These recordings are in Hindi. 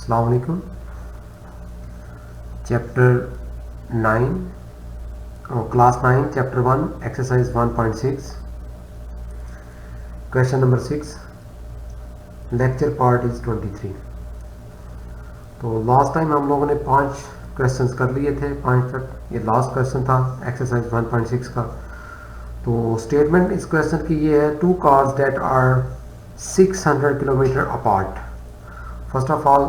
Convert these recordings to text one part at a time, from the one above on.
अस्सलाम वालेकुम। Chapter 9 class 9 chapter 1 exercise 1.6 question number 6 lecture part is 23। तो लास्ट टाइम हम लोगों ने 5 क्वेश्चंस कर लिए थे, 5 तक। ये लास्ट क्वेश्चन था एक्सरसाइज 1.6 का। तो स्टेटमेंट इस क्वेश्चन की ये है, two cars that are 600 kilometre apart. First of all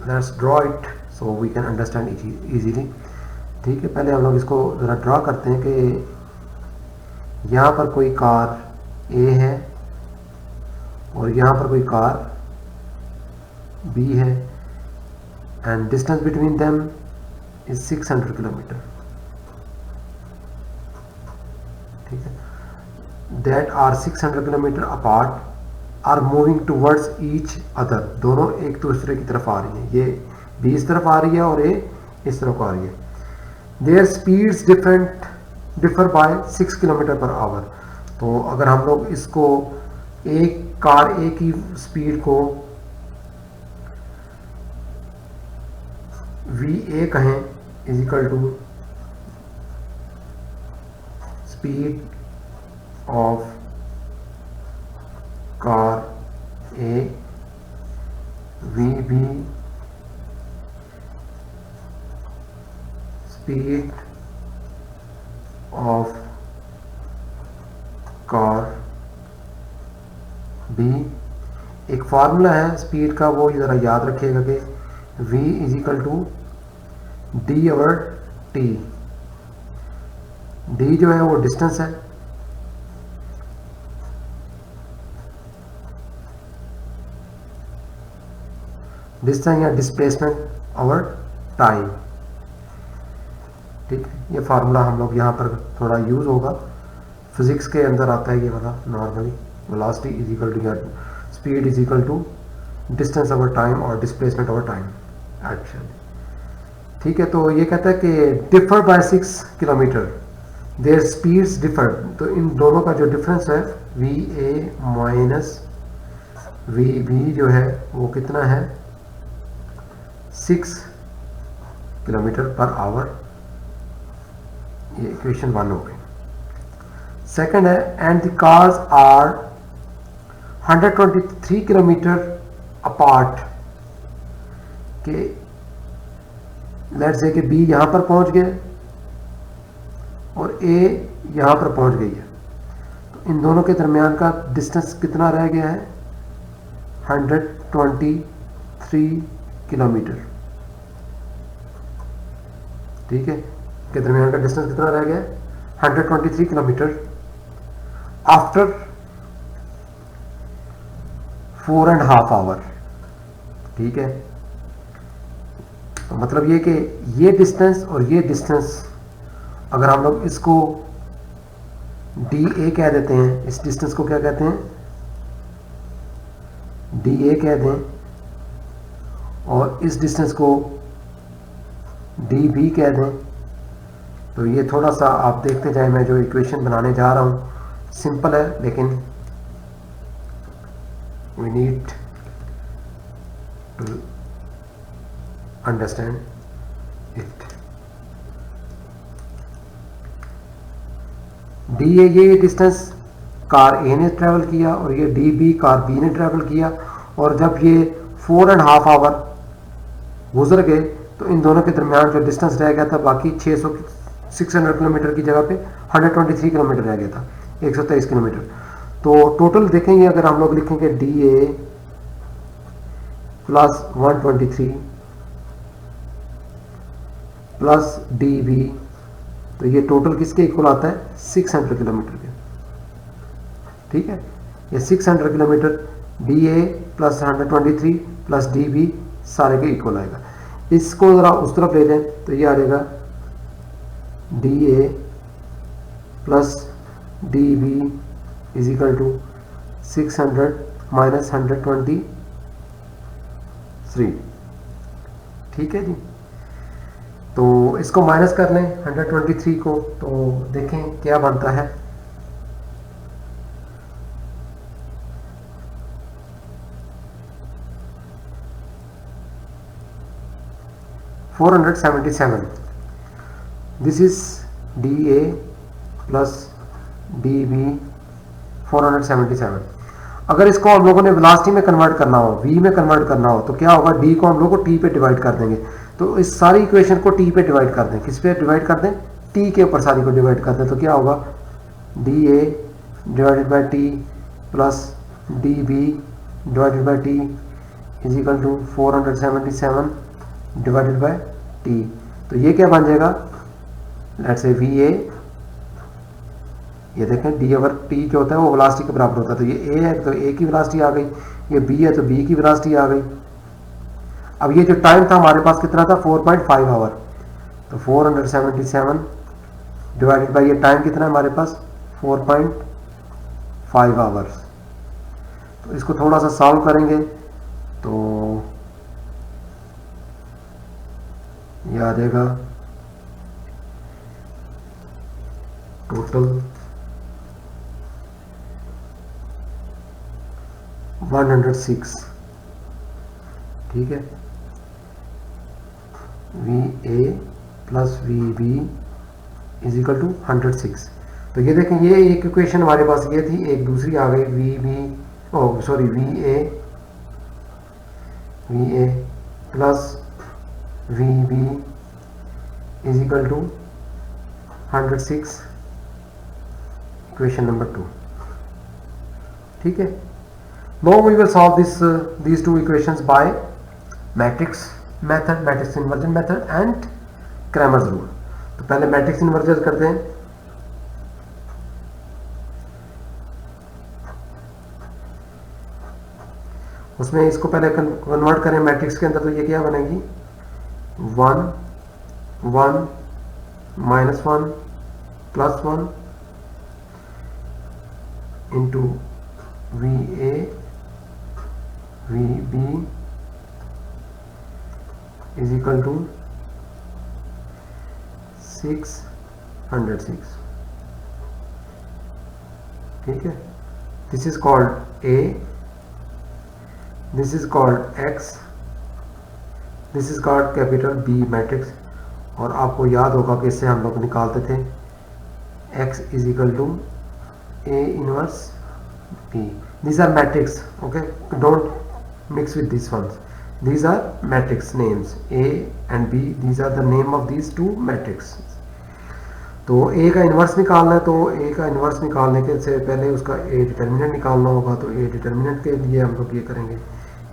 let's draw it so we can understand easily. ठीक है, पहले हम लोग इसको ज़रा ड्रॉ करते हैं कि यहाँ पर कोई कार ए है और यहाँ पर कोई कार बी है and distance between them is 600 kilometre. ठीक है, that are 600 kilometre apart are moving towards each other. दोनों एक दूसरे की तरफ आ रही हैं। ये बी इस तरफ आ रही है और ए इस तरफ आ रही है। Their speeds differ by 6 kilometre per hour. तो अगर हम लोग इसको एक कार ए की स्पीड को वी ए कहें is equal to speed of car A, V B speed of car B. एक फार्मूला है स्पीड का, वो ज़रा याद रखिएगा कि v is equal to D over T. D जो है वो डिस्टेंस है, डिस्टेंस या डिस्प्लेसमेंट ओवर टाइम। ठीक है, ये फार्मूला हम लोग यहाँ पर थोड़ा यूज़ होगा, फिजिक्स के अंदर आता है ये वाला normally. Velocity is equal to या speed is equal to distance over time और डिस्प्लेसमेंट ओवर टाइम। अच्छा, ठीक है। तो ये कहता है कि differ by 6 kilometre, their speeds differ. तो इन दोनों का जो डिफरेंस है V A minus V B जो है वो कितना है, 6 किलोमीटर पर आवर। ये इक्वेशन 1 हो गई। सेकंड है, and the cars are 123 kilometre apart. के लेट्स से कि बी यहां पर पहुंच गए और ए यहां पर पहुंच गई है। तो इन दोनों के दरमियान का डिस्टेंस कितना रह गया है, 123 किलोमीटर। ठीक है, के दरमियान का डिस्टेंस कितना रह गया, 123 किलोमीटर आफ्टर 4.5 आवर। ठीक है, तो मतलब ये कि ये डिस्टेंस और ये डिस्टेंस अगर हम लोग इसको डी ए कह देते हैं, इस डिस्टेंस को क्या कहते हैं, डी ए कह दें, और इस डिस्टेंस को डी बी कह दें, तो ये थोड़ा सा आप देखते जाए। मैं जो इक्वेशन बनाने जा रहा हूँ सिंपल है, लेकिन we need to understand it. D A, ये डिस्टेंस कार ए ने ट्रेवल किया और ये डी बी कार बी ने ट्रेवल किया, और जब ये 4.5 आवर गुजर गए तो इन दोनों के दरमियान जो डिस्टेंस रह गया था, बाकी 600 किलोमीटर की जगह पे 123 किलोमीटर रह गया था, 123 किलोमीटर। तो टोटल देखेंगे, अगर हम लोग लिखेंगे D A plus 123 plus D B, तो ये टोटल किसके इक्वल आता है, 600 किलोमीटर के। ठीक है, ये 600 किलोमीटर D A plus 123 plus D B सारे के इक्वल आएगा। इसको ज़रा उस तरफ ले लें तो ये आ जाएगा D A plus D B is equal to 600 minus 123। ठीक है जी, तो इसको माइनस कर लें 123 को, तो देखें क्या बनता है। 477, this is D A plus D B 477। अगर इसको हम लोगों ने वेलोसिटी में कन्वर्ट करना हो, v में कन्वर्ट करना हो, तो क्या होगा, d को हम लोग को t पे डिवाइड कर देंगे। तो इस सारी इक्वेशन को t पे डिवाइड कर दें, किस पे डिवाइड कर दें, t के ऊपर सारी को डिवाइड कर दें। तो क्या होगा, dA divided by t plus dB divided by t is equal to 477 divided by t। तो ये क्या बन जाएगा, लेट्स से VA, ये देखें d ओवर t जो होता है वो वेलोसिटी के बराबर होता है। तो ये a है तो a की वेलोसिटी आ गई, ये b है तो b की वेलोसिटी आ गई। अब ये जो टाइम था हमारे पास कितना था, 4.5 आवर। तो 477 डिवाइडेड बाई ये टाइम कितना है हमारे पास, 4.5 आवर्स। तो इसको थोड़ा सा सॉल्व करेंगे तो ये आ जाएगा टोटल 106, ठीक है। VA plus VB is equal to 106। तो ये देखें, ये एक इक्वेशन हमारे पास ये थी, एक दूसरी आ गई VA plus VB is equal to 106, equation number 2, ठीक है। Now we will solve these two equations by matrix method, matrix inversion method and Cramer's rule। तो पहले मैट्रिक्स इन्वर्जन करते हैं। उसमें इसको पहले कन्वर्ट करें मैट्रिक्स के अंदर, तो ये क्या बनेगी, 1 1 -1 +1 into VA VB is equal to 606, ठीक है। This is called A, this is called X, this is called capital B matrix. और आपको याद होगा कि इससे हम लोग निकालते थे X is equal to A inverse B। These are matrix, okay, don't mix with these ones. These are matrix names A and B, these are the name of these two matrix। तो A का इन्वर्स निकालना है, तो A का इन्वर्स निकालने के से पहले उसका A डिटर्मिनेंट निकालना होगा। तो A डिटर्मिनेंट के लिए हम लोग ये करेंगे,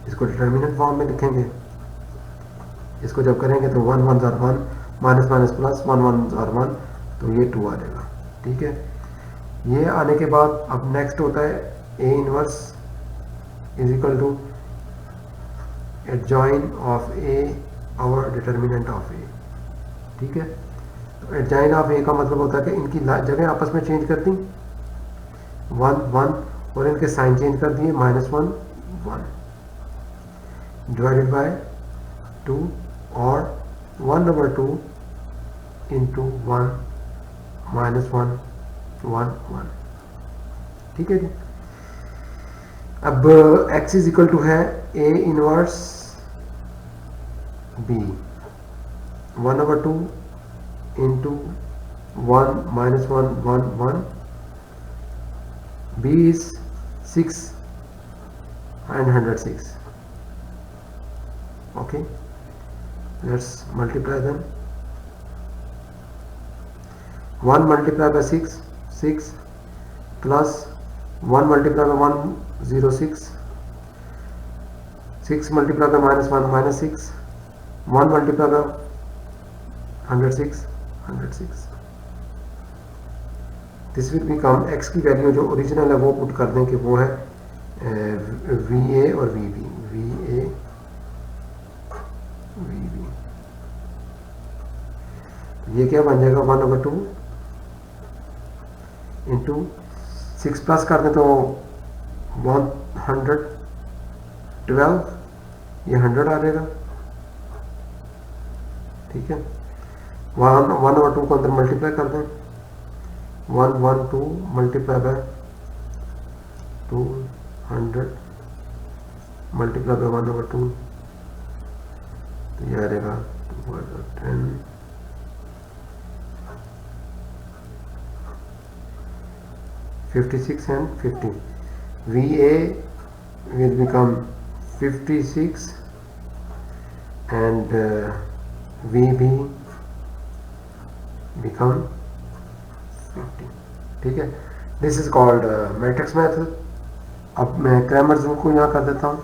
इसको डिटर्मिनेंट फॉर्म में लिखेंगे। इसको जब करेंगे तो 1 1 jar 1 minus minus plus 1 1 jar 1, तो ये 2 आ जाएगा, ठीक है। ये आने के बाद अब नेक्स्ट होता है A inverse is equal to adjoint of A और डिटर्मिनेंट ऑफ A, ठीक है। तो एडजॉइन ऑफ A का मतलब होता है कि इनकी जगह आपस में चेंज कर दी 1 1 और इनके साइन चेंज कर दिए -1 1 डिवाइडेड बाय 2 और 1/2 इंटू 1 -1 1 1, ठीक है जी। अब x इज इक्वल टू है A inverse B 1/2 into 1 -1 1 1, B is 6 and 106, okay, let's multiply them। 1 multiplied by 6 6 plus 1 multiplied by 106, 6 multiplied by -1 -6, 1 multiplied by 106 106। This will become x की वैल्यू जो ओरिजिनल है वो पुट कर दें कि वो है VA और VB, VA VB। ये क्या बन जाएगा 1/2 इंटू 6 प्लस कर दें तो 112, ये 100 आ जाएगा, ठीक है। 1/2 को अंदर मल्टीप्लाई कर दें, 112 मल्टीप्लाई बाय 200 मल्टीप्लाई बाय 1/2, तो ये आ जाएगा 10, 56 and 50. VA will become 56 and VB become 50. ठीक है, this is called matrix method. अब मैं क्रैमर्स रूल को यहाँ कर देता हूँ.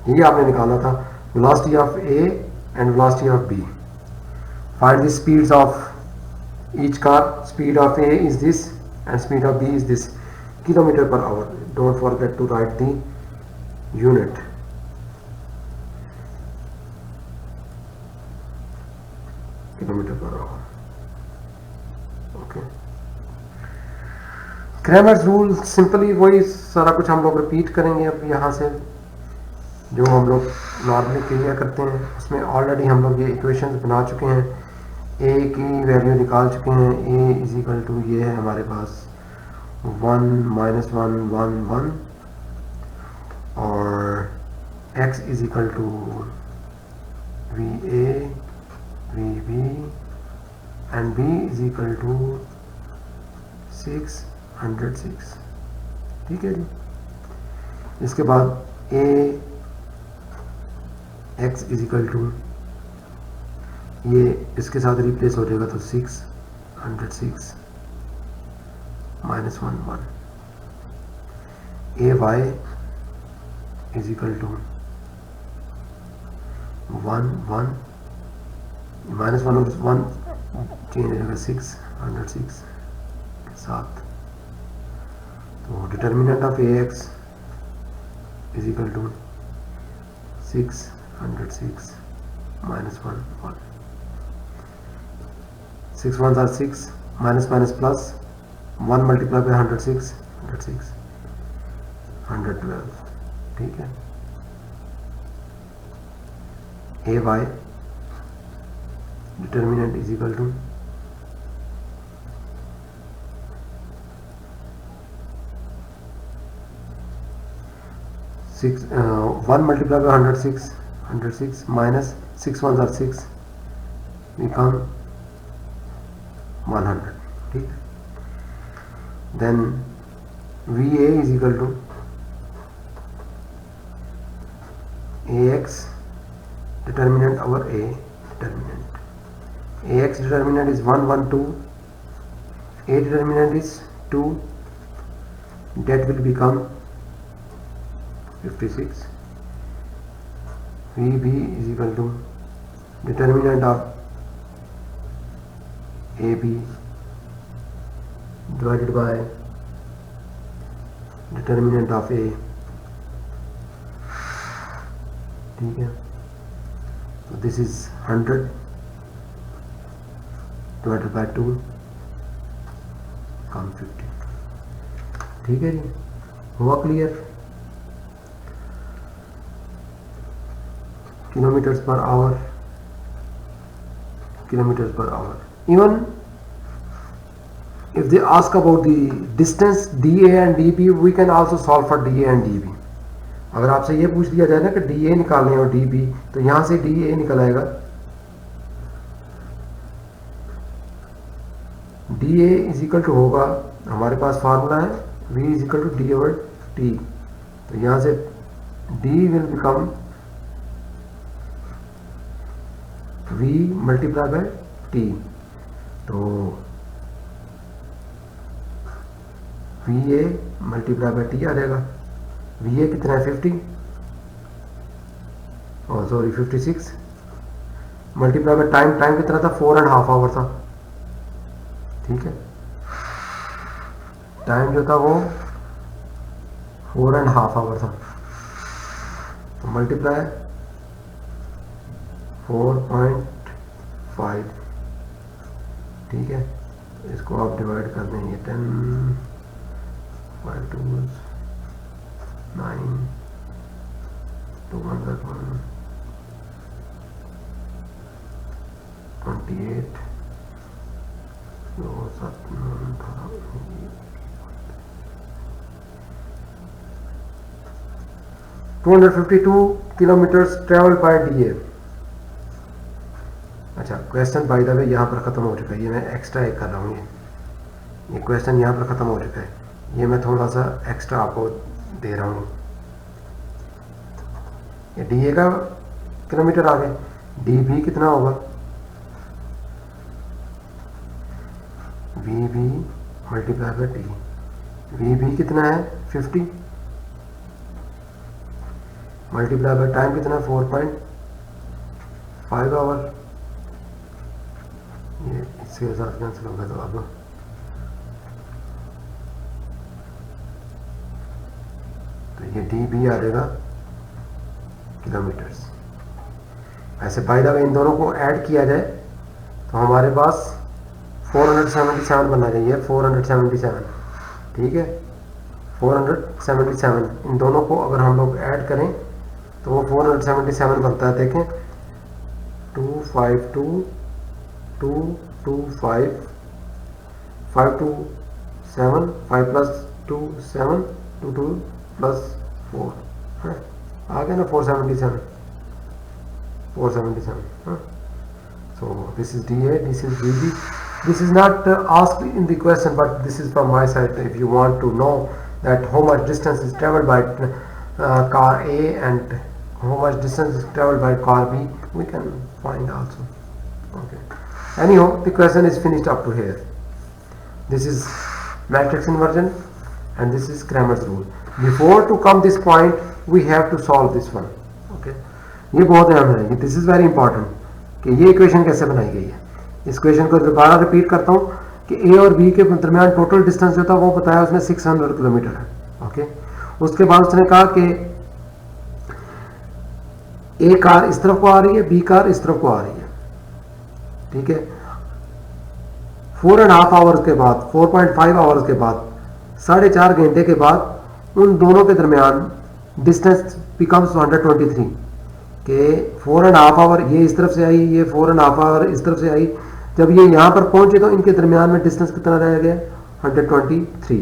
ये आपने निकाला था velocity of A and velocity of B. Find the speeds of each car. Speed of A is this and speed of b is this, kilometer per hour. Don't forget to write the unit. Kilometer per hour. Okay. Cramer's rule simply वही सारा कुछ हम लोग रिपीट करेंगे. अब यहाँ से जो हम लोग नॉर्मली क्लियर करते हैं उसमें ऑलरेडी हम लोग ये इक्वेशंस बना चुके हैं. ए की वैल्यू निकाल चुके हैं. ए इज इक्वल टू ये है हमारे पास 1 -1 1 1 और x is equal to VA VB and B is equal to 606. ठीक है जी. इसके बाद A x is equal to ये इसके साथ रिप्लेस हो जाएगा तो 606 -1 1. AY इज इक्वल टू 1 1 -1 और 1 चेंज हो जाएगा 606 के साथ. तो determinant of AX is equal to 606 -1 1. 6 1s are 6, minus minus plus 1 multiplied by 106 106 112. ठीक है. AY determinant is equal to 1 multiplied by 106 minus 6 1s are 6 become 100. ठीक. Then VA is equal to AX determinant over A determinant. AX determinant is 1 1 2. A determinant is 2. That will become 56. VB is equal to determinant of AB divided by determinant of A. ठीक है. So this is 100 divided by 2 come 50. ठीक है जी. हुआ clear? Kilometres per hour, kilometers per hour. Even if they ask about the distance DA and DB, we can also solve for DA and DB. अगर आपसे ये पूछ दिया जाए ना कि DA निकालने और DB, तो यहाँ से DA निकल आएगा. DA इज इक्वल टू होगा, हमारे पास फार्मूला है V is equal to D over T. तो यहाँ से D will become V multiply by T. तो VA मल्टीप्लाई बाय T आ जाएगा. VA कितना है 50, और sorry 56 multiply by time. Time कितना था 4.5 आवर था. ठीक है. टाइम जो था वो 4.5 आवर था. तो मल्टीप्लाई 4.5. ठीक है. इसको आप डिवाइड कर दें. ये 10 5 2 9 2 1 28 2 7 9 18 252 किलोमीटर्स ट्रेवल बाय डीए। अच्छा, क्वेश्चन बाय द वे यहाँ पर ख़त्म हो चुका है, ये मैं एक्स्ट्रा एक कर रहा हूँ, ये क्वेश्चन यहाँ पर ख़त्म हो चुका है, ये मैं थोड़ा सा एक्स्ट्रा आपको दे रहा हूँ। ये डीए का किलोमीटर आ गए, डी भी कितना होगा, वी भी मल्टीप्लाई बाय डी, वी भी कितना है 50 मल्टीप्लाई बाय टाइम कितना है 4.5 आवर, ये इसके साथ कैंसिल होगा, तो अब तो ये डी भी आ जाएगा किलोमीटर्स। ऐसे बाय द वे इन दोनों को ऐड किया जाए तो हमारे पास 477 बनना चाहिए, 477, ठीक है, 477, इन दोनों को अगर हम लोग ऐड करें तो वो 477 बनता है। देखें 252 225 527 5 प्लस 2 7 2 2 प्लस 4 है, आ गया ना 477 477। So this is DA, this is DB. This is not asked in the question, but this is from my side. If you want to know that how much distance is traveled by car A and how much distance is traveled by car B, we can find also. Okay. Anyhow, the question is finished up to here. This is matrix inversion and this is Cramer's rule. Before to come this point, we have to solve this one. Okay. ये बहुत अहम है, दिस इज वेरी इंपॉर्टेंट कि ये इक्वेशन कैसे बनाई गई है। इस इक्वेशन को दोबारा रिपीट करता हूँ कि ए और बी के दरमियान टोटल डिस्टेंस जो था वो बताया उसने 600 किलोमीटर है। ओके, उसके बाद उसने कहा कि ए कार इस तरफ को आ रही है, बी कार इस तरफ को आ रही है, ठीक है। 4.5 आवर्स के बाद, 4.5 आवर्स के बाद, 4.5 घंटे के बाद उन दोनों के दरमियान डिस्टेंस बिकम्स 123 कि 4.5 आवर ये इस तरफ से आई, ये 4.5 आवर इस तरफ से आई, जब ये यहाँ पर पहुंचे तो इनके दरमियान में डिस्टेंस कितना रह गया 123।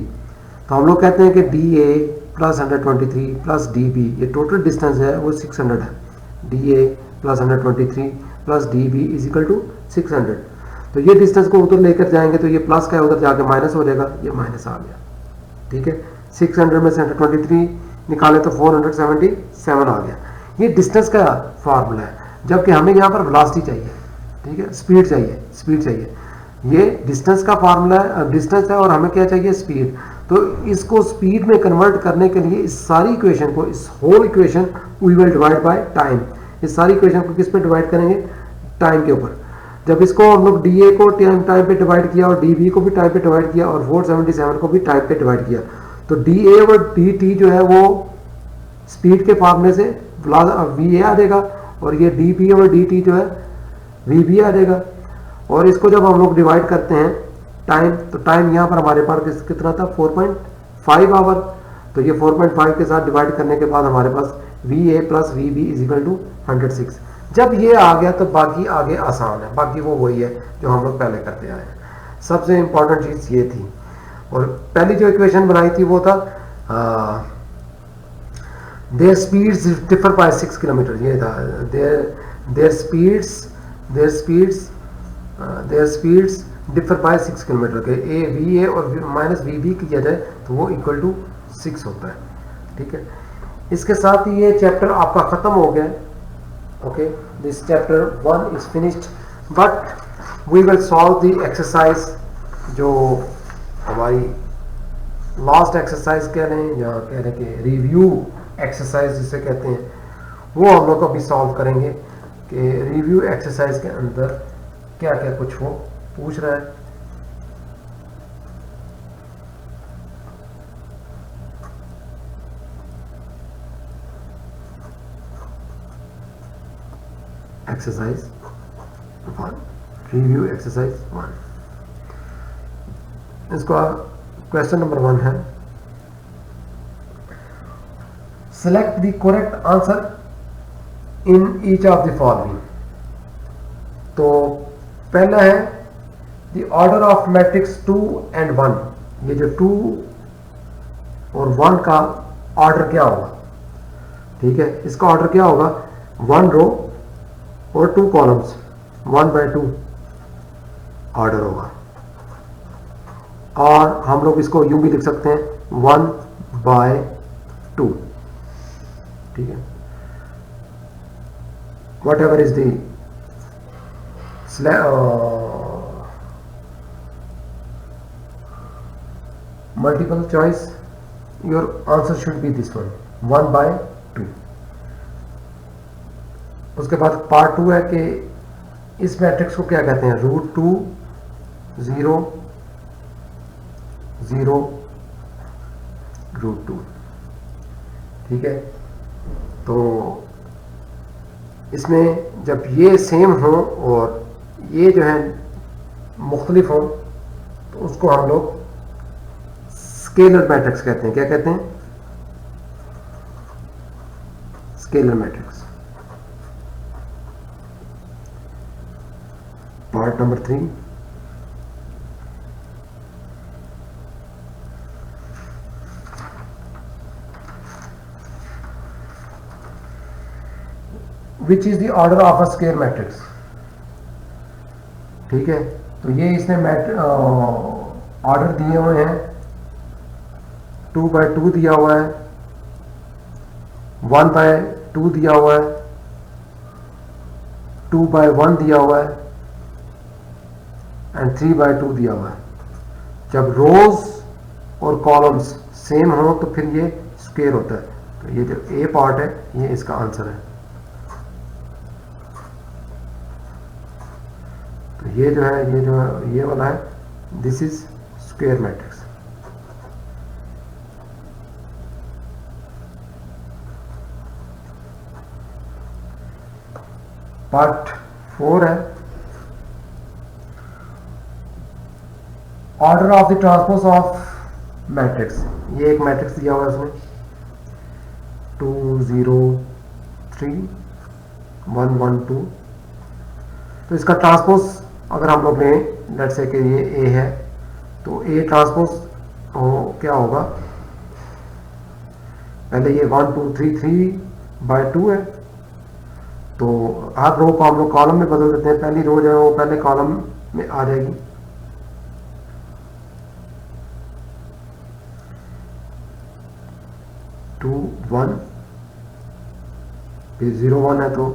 तो हम लोग कहते हैं कि D A plus 123 plus D B, ये टोटल डिस्टेंस है वो 600 है। D A plus 123 plus D B is equal to 600। तो ये डिस्टेंस को उधर लेकर जाएंगे तो ये प्लस का उधर जाके माइनस हो जाएगा, ये माइनस आ गया, ठीक है। 600 में से 123 निकाले तो 477 आ गया। ये डिस्टेंस का फार्मूला है, जबकि हमें यहाँ पर वेलोसिटी चाहिए, ठीक है, स्पीड चाहिए, स्पीड चाहिए। ये डिस्टेंस का फार्मूला है, डिस्टेंस है और हमें क्या चाहिए स्पीड। तो इसको स्पीड में कन्वर्ट करने के लिए इस सारी इक्वेशन को, इस whole equation we will divide by time. इस सारी इक्वेशन को किस पे डिवाइड करेंगे, टाइम के ऊपर। जब इसको हम लोग डी ए को टाइम पे डिवाइड किया और डी बी को भी टाइम पे डिवाइड किया और 477 को भी टाइम पे डिवाइड किया, तो डी ए और डी टी जो है वो स्पीड के फार्मूले से वी ए आ जाएगा और ये डी पी और डी टी जो है वी बी आ जाएगा। और इसको जब हम लोग डिवाइड करते हैं टाइम, तो टाइम यहाँ पर हमारे पास कितना था 4.5 आवर। तो ये 4.5 के साथ डिवाइड करने के बाद हमारे पास V A plus V B is equal to 106। जब ये आ गया तो बाकी आगे आसान है, बाकी वो वही है जो हम लोग पहले करते आए हैं। सबसे इंपॉर्टेंट चीज़ ये थी। और पहली जो इक्वेशन बनाई थी वो था their speeds differ by 6 kilometre, ये था their speeds differ by 6 kilometre के। ए वी ए और माइनस वी बी किया जाए तो वो इक्वल टू 6 होता है, ठीक है। इसके साथ ही ये चैप्टर आपका ख़त्म हो गया। Okay, this chapter 1 is finished, but we will solve the exercise जो हमारी लास्ट एक्सरसाइज कह रहे हैं, या कह रहे हैं कि रिव्यू एक्सरसाइज जिसे कहते हैं, वो हम लोग अभी सॉल्व करेंगे कि रिव्यू एक्सरसाइज के अंदर क्या क्या कुछ वो पूछ रहा है। Exercise 1, review exercise 1। इसका क्वेश्चन नंबर 1 है, select the correct answer in each of the following। तो पहला है the order of matrix 2 and 1। ये जो 2 और 1 का ऑर्डर क्या होगा, ठीक है, इसका ऑर्डर क्या होगा, 1 रो और 2 कॉलम्स, 1/2 ऑर्डर होगा। और हम लोग इसको यूं भी लिख सकते हैं 1/2, ठीक है। What ever is the multiple choice, your answer should be this one, 1/2। उसके बाद पार्ट 2 है कि इस मैट्रिक्स को क्या कहते हैं, √2 0 0 √2, ठीक है। तो इसमें जब ये सेम हो और ये जो है मुख्तलिफ हो तो उसको हम लोग स्केलर मैट्रिक्स कहते हैं। क्या कहते हैं, scalar matrix. Part number 3, which is the order of a scalar matrix, ठीक है। तो ये इसने ऑर्डर दिए हुए हैं, 2/2 दिया हुआ है, 1/2 दिया हुआ है, 2/1 दिया हुआ है एंड 3/2 दिया हुआ है। जब रोज और कॉलम्स सेम हो तो फिर ये स्क्वायर होता है। तो ये जो ए पार्ट है ये इसका आंसर है। तो ये जो है ये वाला है, this is square matrix. Part 4 है, order of the transpose of matrix. ये एक मैट्रिक्स दिया हुआ है उसमें 2 0 3 1 1 2। तो इसका ट्रांसपोज अगर हम लोग लें, लेट से कि ये ए है, तो ए ट्रांसपोज क्या होगा, पहले ये 1 2 3 3/2 है। तो हर रो को हम लोग कॉलम में बदल देते हैं। पहली रो जो है वो पहले कॉलम में आ जाएगी, 2 1, फिर 0 1 है तो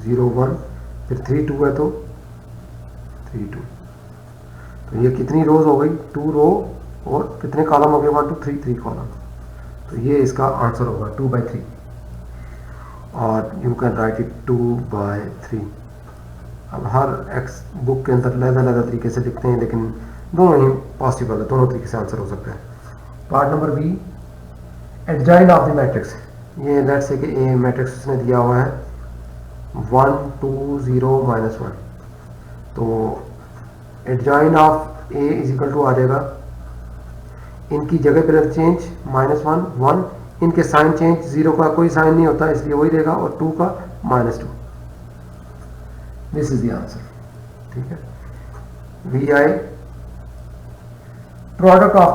0 1, फिर 3 2 है तो 3 2। तो ये कितनी रोज हो गई, 2 रो और कितने कॉलम हो गए, 1 2 3 3 कॉलम। तो ये इसका आंसर होगा 2/3, और यू कैन राइट इट 2/3। अब हर एक्स बुक के अंदर अलग तरीके से लिखते हैं, लेकिन दोनों ही पॉसिबल है, दोनों तरीके से आंसर हो सकता है। Part number B, adjoint of the matrix. ये लेट से कि ए मैट्रिक्स उसने दिया हुआ है 1 2 0 -1। तो adjoint of A is equal to आ जाएगा, इनकी जगह पर चेंज -1 1, इनके साइन चेंज, 0 का कोई साइन नहीं होता इसलिए वही रहेगा, और 2 का -2। दिस इज द आंसर, ठीक है। वी आई product of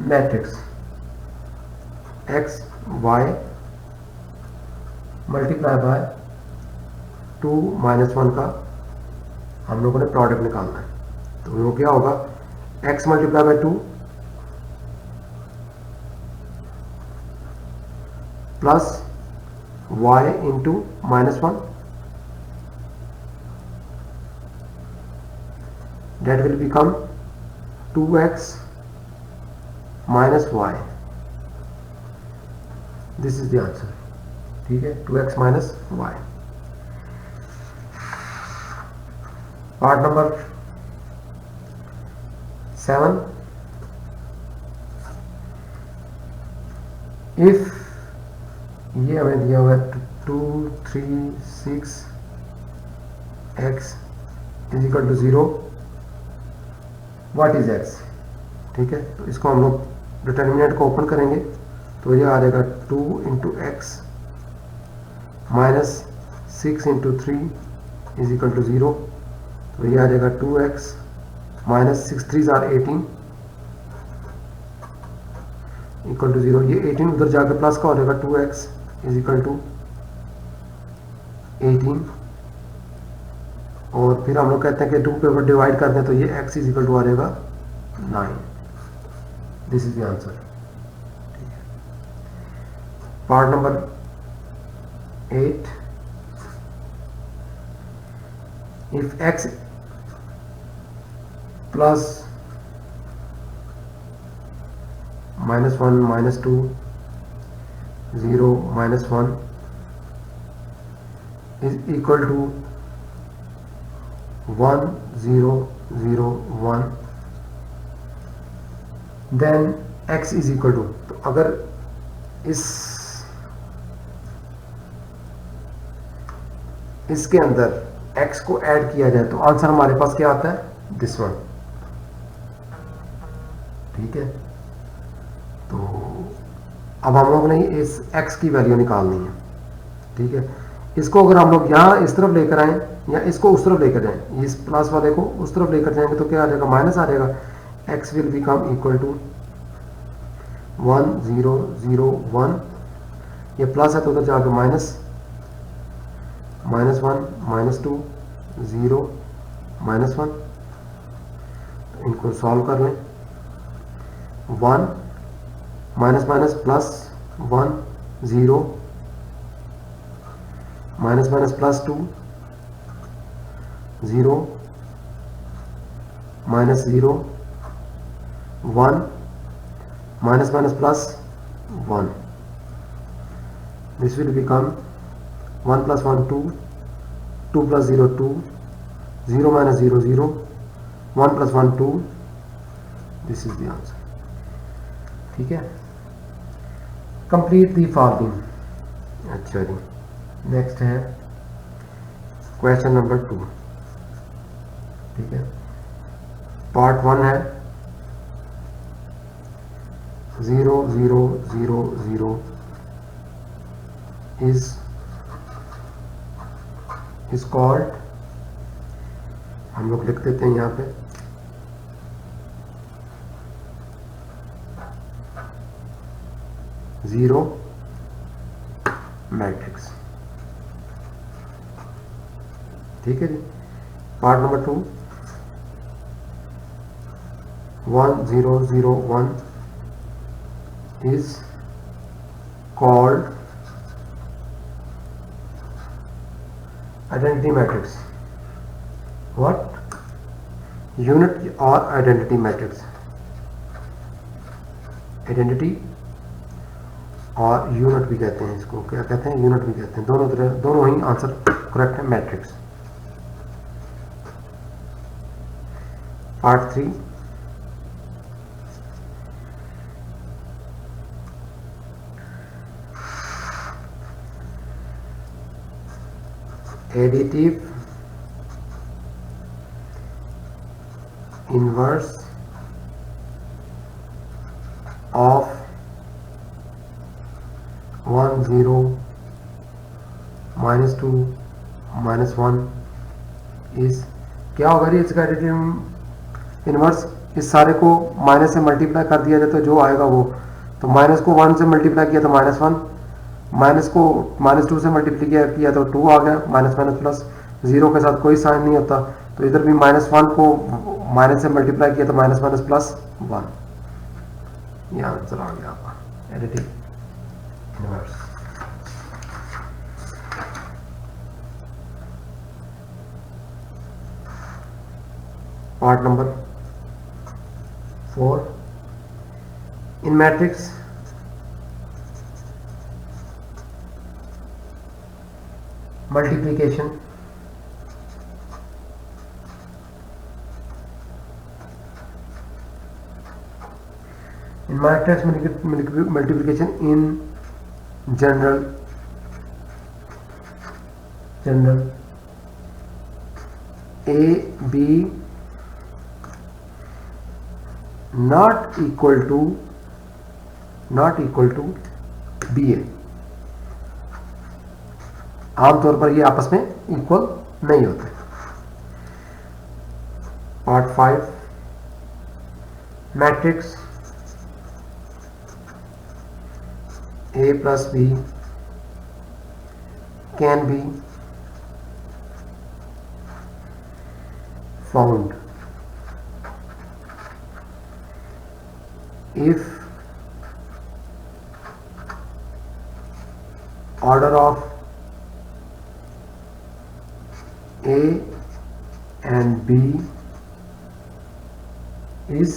matrix x y multiply by 2 -1 का हम लोगों ने प्रोडक्ट निकालना है। तो वो क्या होगा, x multiply by 2 plus y into -1, that will become 2x minus y. This is the answer, ठीक है, 2x minus y. Part number 7, if ये हमें दिया हुआ है 2 3 6 x is equal to 0, what is x, ठीक है। तो इसको हम लोग डिटर्मिनेंट को ओपन करेंगे तो ये आ जाएगा 2 into X minus 6 into 3 is equal to 0। तो ये आ जाएगा 2x minus 6 3 are 18 equal to 0। ये 18 उधर जाकर प्लस का हो जाएगा 2x इज इक्वल टू 18 और फिर हम लोग कहते हैं कि 2 पे डिवाइड करते हैं तो ये x इज इक्वल टू आ जाएगा 9. This is the answer. Part number 8. If x plus -1 -2 0 -1 is equal to 1 0 0 1, then x is equal to, तो अगर इसके अंदर x को ऐड किया जाए तो आंसर हमारे पास क्या आता है, दिस वन. ठीक है, तो अब हम लोग ने इस x की वैल्यू निकालनी है. ठीक है, इसको अगर हम लोग यहाँ इस तरफ लेकर आए या इसको उस तरफ लेकर जाएं, इस प्लस वाले को उस तरफ लेकर जाएंगे तो क्या आ जाएगा, माइनस आ जाएगा. x will become equal to 1 0 0 1, ये प्लस है तो उधर जाकर -1 -2 0 -1. इनको सॉल्व कर लें. 1 minus plus 1 0 minus plus 2 0 -0 1 minus plus 1. This will become 1 plus 1 2 2 plus 0 2 0 minus 0 0 1 plus 1 2. This is the answer. ठीक है, कंप्लीट दी फॉलोइंग. अच्छा जी, नेक्स्ट है क्वेश्चन नंबर 2. ठीक है, पार्ट 1 है 0 0 0 0 is called, हम लोग लिख देते हैं यहाँ पे जीरो मैट्रिक्स. ठीक है जी. Part number 2 1 0 0 1 is called identity matrix. What? Unit or identity matrix. Identity और यूनिट भी कहते हैं इसको, क्या कहते हैं, यूनिट भी कहते हैं. दोनों ही आंसर करेक्ट है. Matrix. Part 3 additive inverse of 1 0 -2 -1 is क्या होगा जी. इसका एडिटिव इनवर्स, इस सारे को माइनस से मल्टीप्लाई कर दिया जाए तो जो आएगा वो, तो माइनस को 1 से मल्टीप्लाई किया तो -1, माइनस को -2 से मल्टीप्लाई किया तो 2 आ गया. माइनस प्लस, जीरो के साथ कोई साइन नहीं होता तो इधर भी -1 को माइनस से मल्टीप्लाई किया तो माइनस प्लस 1. ये आंसर आ गया आपका additive inverse. Part number 4 in matrix multiplication in matrix multiplication in general a b not equal to b a. आमतौर पर ये आपस में इक्वल नहीं होते. Part 5 matrix a plus B can be found if order of A and B is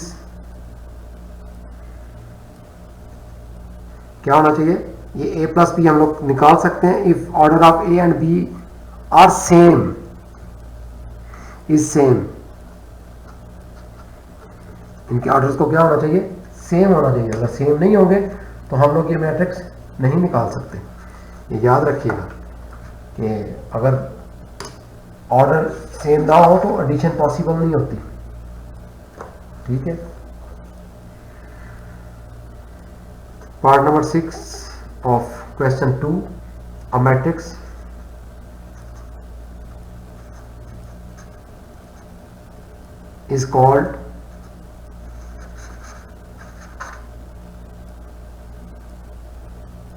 क्या होना चाहिए, ये A प्लस बी हम लोग निकाल सकते हैं if order of A and B are same, is same. इनके ऑर्डर्स को क्या होना चाहिए, सेम होना चाहिए। अगर सेम नहीं होंगे तो हम लोग ये मैट्रिक्स नहीं निकाल सकते। ये याद रखिएगा कि अगर ऑर्डर सेम ना हो तो एडिशन पॉसिबल नहीं होती। ठीक है। Part number 6 of question 2, a matrix is called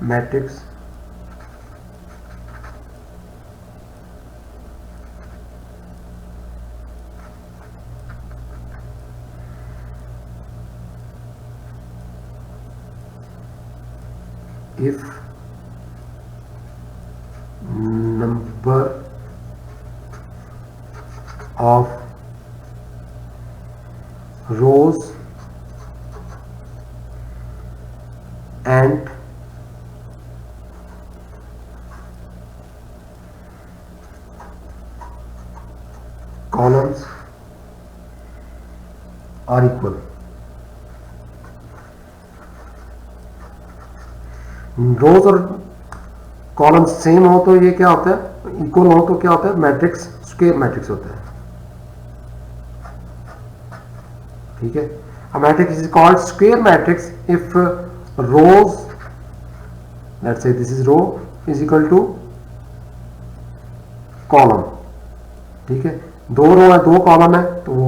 matrix if number of rows and columns are equal। रोज और कॉलम सेम हो तो ये क्या होता है, इक्वल हो तो क्या होता है, मैट्रिक्स स्क्वायर मैट्रिक्स होता है। ठीक है। A matrix is called square matrix if rows, let's say this is row is equal to column। ठीक है। 2 रो है 2 कॉलम है तो वो,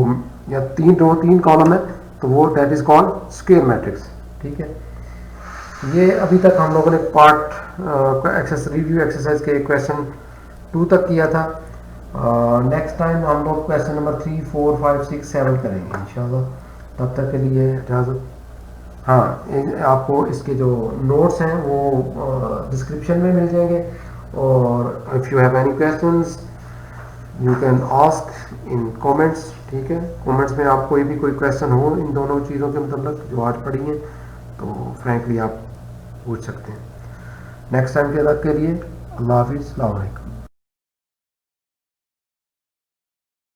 या 3 रो 3 कॉलम है तो वो that is called square matrix. ठीक है। ये अभी तक हम लोगों ने पार्ट रिव्यू एक्सरसाइज के क्वेश्चन 2 तक किया था। नेक्स्ट टाइम हम लोग क्वेश्चन नंबर 3, 4, 5, 6, 7 करेंगे इंशाल्लाह। तब तक के लिए इजाज़त। हाँ, आपको इसके जो नोट्स हैं वो डिस्क्रिप्शन में मिल जाएंगे, और if you have any questions you can ask in comments. ठीक है। कमेंट्स में आप कोई भी कोई क्वेश्चन हो इन दोनों चीज़ों के मतलब जो आज पढ़ी हैं तो फ्रैंकली आप पूछ सकते हैं। नेक्स्ट टाइम के तक के लिए अल्लाह हाफिज़, अस्सलाम वालेकुम।